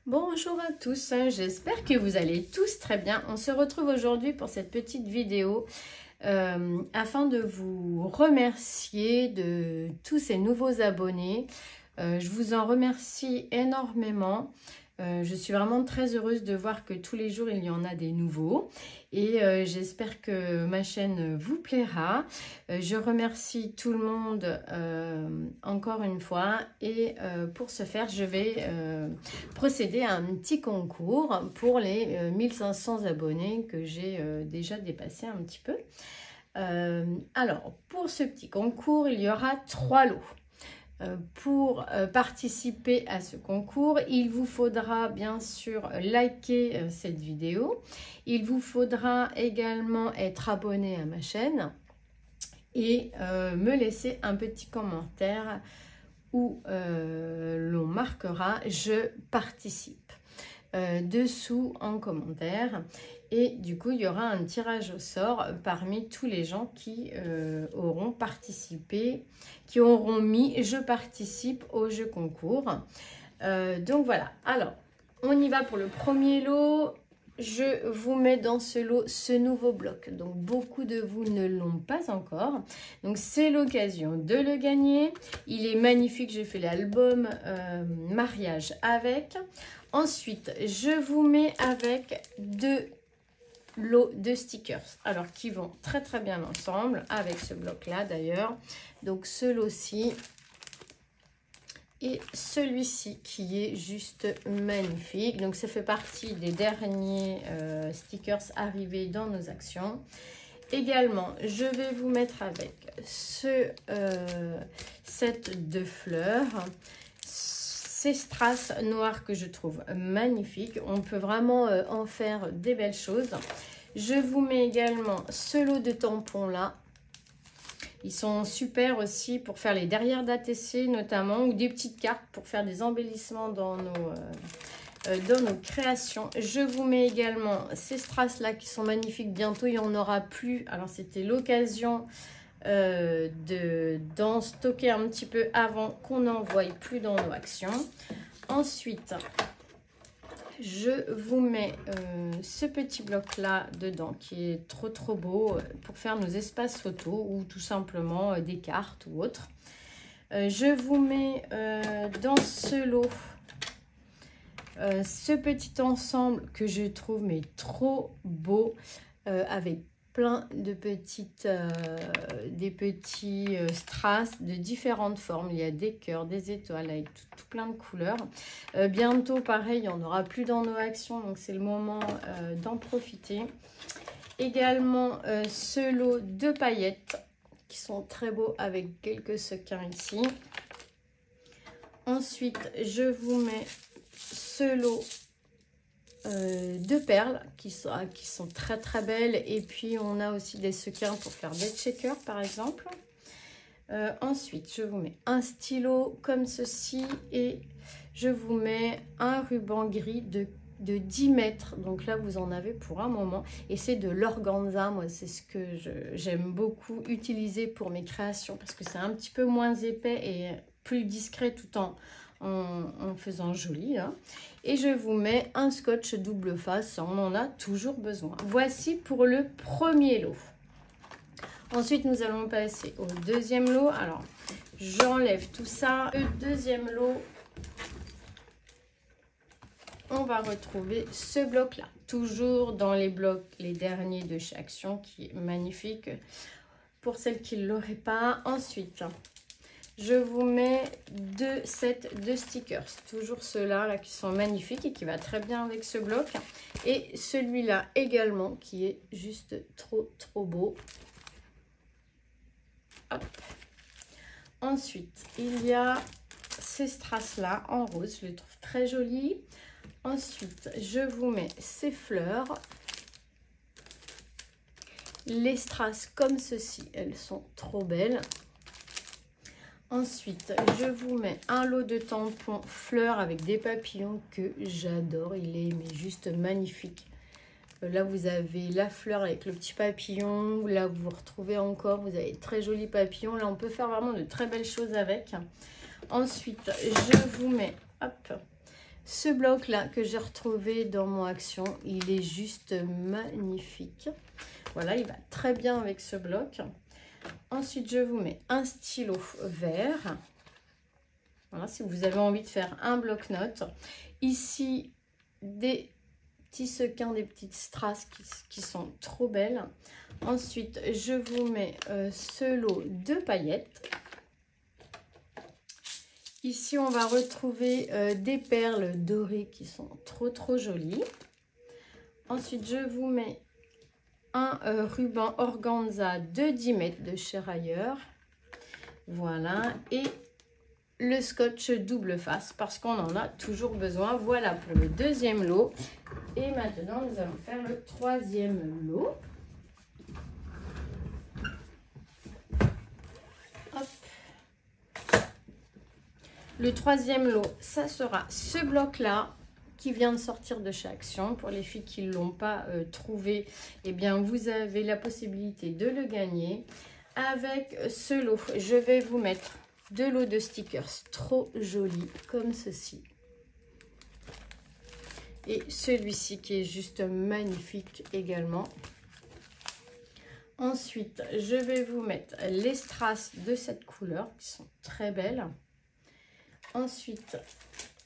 Bonjour à tous, j'espère que vous allez tous très bien. On se retrouve aujourd'hui pour cette petite vidéo afin de vous remercier de tous ces nouveaux abonnés. Je vous en remercie énormément. Je suis vraiment très heureuse de voir que tous les jours il y en a des nouveaux et j'espère que ma chaîne vous plaira. Je remercie tout le monde encore une fois et pour ce faire je vais procéder à un petit concours pour les 1500 abonnés que j'ai déjà dépassé un petit peu. Alors pour ce petit concours il y aura 3 lots. Pour participer à ce concours, il vous faudra bien sûr liker cette vidéo. Il vous faudra également être abonné à ma chaîne et me laisser un petit commentaire où l'on marquera « Je participe ». Dessous en commentaire et du coup il y aura un tirage au sort parmi tous les gens qui auront participé, qui auront mis je participe au jeu concours. Donc voilà, alors on y va pour le premier lot. Je vous mets dans ce lot ce nouveau bloc, donc beaucoup de vous ne l'ont pas encore, donc c'est l'occasion de le gagner. Il est magnifique, j'ai fait l'album mariage avec. Ensuite je vous mets avec 2 lots de stickers, alors qui vont très très bien ensemble avec ce bloc là d'ailleurs, donc ce lot-ci et celui-ci qui est juste magnifique. Donc ça fait partie des derniers stickers arrivés dans nos actions. Également je vais vous mettre avec ce set de fleurs, ces strass noirs que je trouve magnifiques. On peut vraiment en faire des belles choses. Je vous mets également ce lot de tampons là. Ils sont super aussi pour faire les derrières d'ATC notamment, ou des petites cartes pour faire des embellissements dans nos créations. Je vous mets également ces strass là qui sont magnifiques. Bientôt il n'y en aura plus. Alors c'était l'occasion d'en stocker un petit peu avant qu'on n'en voie plus dans nos actions. Ensuite je vous mets ce petit bloc là dedans qui est trop beau pour faire nos espaces photos ou tout simplement des cartes ou autre. Je vous mets dans ce lot ce petit ensemble que je trouve mais trop beau avec plein de petites des petits strass de différentes formes. Il y a des cœurs, des étoiles avec tout plein de couleurs. Bientôt pareil, il n'y en aura plus dans nos actions, donc c'est le moment d'en profiter. Également ce lot de paillettes qui sont très beaux avec quelques sequins ici. Ensuite je vous mets ce lot de perles qui sont très belles, et puis on a aussi des sequins pour faire des checkers par exemple. Ensuite je vous mets un stylo comme ceci et je vous mets un ruban gris de 10 mètres, donc là vous en avez pour un moment, et c'est de l'organza. Moi c'est ce que j'aime beaucoup utiliser pour mes créations parce que c'est un petit peu moins épais et plus discret tout en faisant joli là. Et je vous mets un scotch double face, on en a toujours besoin. Voici pour le premier lot. Ensuite nous allons passer au deuxième lot. Alors j'enlève tout ça. Le deuxième lot, on va retrouver ce bloc là, toujours dans les blocs les derniers de chez Action, qui est magnifique pour celles qui ne l'auraient pas. Ensuite je vous mets 2 sets de stickers, toujours ceux-là là, qui sont magnifiques et qui va très bien avec ce bloc. Et celui-là également qui est juste trop beau. Hop. Ensuite, il y a ces strass-là en rose, je les trouve très jolis. Ensuite, je vous mets ces fleurs. Les strass comme ceci, elles sont trop belles. Ensuite, je vous mets un lot de tampons fleurs avec des papillons que j'adore. Il est mais juste magnifique. Là, vous avez la fleur avec le petit papillon. Là, vous retrouvez encore, vous avez de très jolis papillons. Là, on peut faire vraiment de très belles choses avec. Ensuite, je vous mets, hop, Ce bloc-là que j'ai retrouvé dans mon Action, il est juste magnifique. Voilà, il va très bien avec ce bloc. Ensuite, je vous mets un stylo vert. Voilà, si vous avez envie de faire un bloc-notes. Ici, des petits sequins, des petites strass qui sont trop belles. Ensuite, je vous mets ce lot de paillettes. Ici, on va retrouver des perles dorées qui sont trop jolies. Ensuite, je vous mets un ruban organza de 10 mètres de chez Rayer. Voilà. Et le scotch double face parce qu'on en a toujours besoin. Voilà pour le deuxième lot. Et maintenant, nous allons faire le troisième lot. Hop. Le troisième lot, ça sera ce bloc-là qui vient de sortir de chez Action. Pour les filles qui ne l'ont pas trouvé, eh bien, vous avez la possibilité de le gagner. Avec ce lot, je vais vous mettre 2 lots de stickers trop jolis comme ceci. Et celui-ci qui est juste magnifique également. Ensuite, je vais vous mettre les strass de cette couleur qui sont très belles. Ensuite,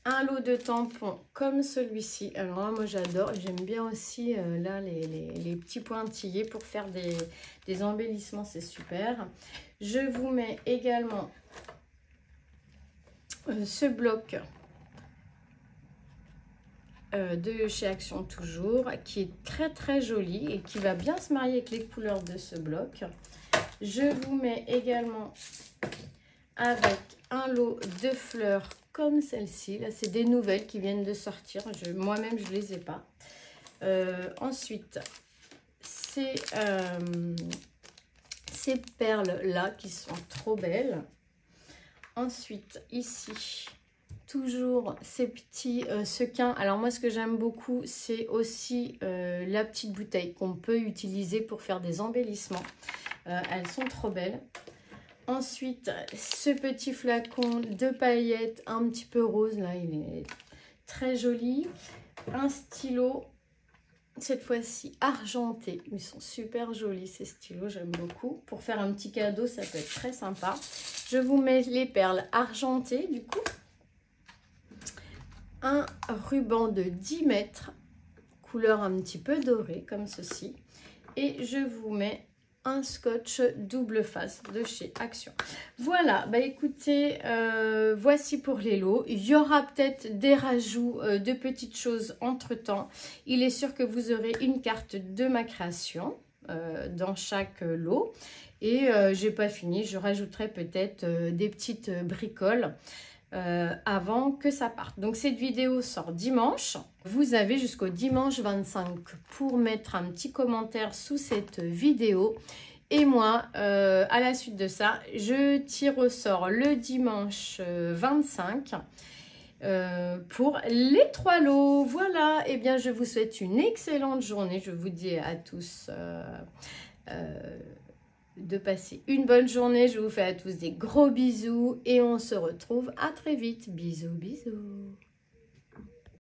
un lot de tampons comme celui-ci. Alors là, moi j'adore. J'aime bien aussi là les petits pointillés pour faire des embellissements. C'est super. Je vous mets également ce bloc de chez Action toujours, qui est très joli et qui va bien se marier avec les couleurs de ce bloc. Je vous mets également avec un lot de fleurs comme celle-ci. Là, c'est des nouvelles qui viennent de sortir. Moi-même, je ne les ai pas. Ensuite, ces perles-là qui sont trop belles. Ensuite, ici, toujours ces petits sequins. Alors moi, ce que j'aime beaucoup, c'est aussi la petite bouteille qu'on peut utiliser pour faire des embellissements. Elles sont trop belles. Ensuite, ce petit flacon de paillettes un petit peu rose, là, il est très joli. Un stylo, cette fois-ci argenté. Ils sont super jolis, ces stylos, j'aime beaucoup. Pour faire un petit cadeau, ça peut être très sympa. Je vous mets les perles argentées, du coup. Un ruban de 10 mètres, couleur un petit peu dorée, comme ceci. Et je vous mets un scotch double face de chez Action. Voilà, bah écoutez, voici pour les lots. Il y aura peut-être des rajouts de petites choses entre temps. Il est sûr que vous aurez une carte de ma création dans chaque lot. Et j'ai pas fini, je rajouterai peut-être des petites bricoles avant que ça parte. Donc cette vidéo sort dimanche. Vous avez jusqu'au dimanche 25 pour mettre un petit commentaire sous cette vidéo. Et moi, à la suite de ça, je tire au sort le dimanche 25 pour les 3 lots. Voilà, et bien je vous souhaite une excellente journée. Je vous dis à tous de passer une bonne journée. Je vous fais à tous des gros bisous et on se retrouve à très vite. Bisous, bisous.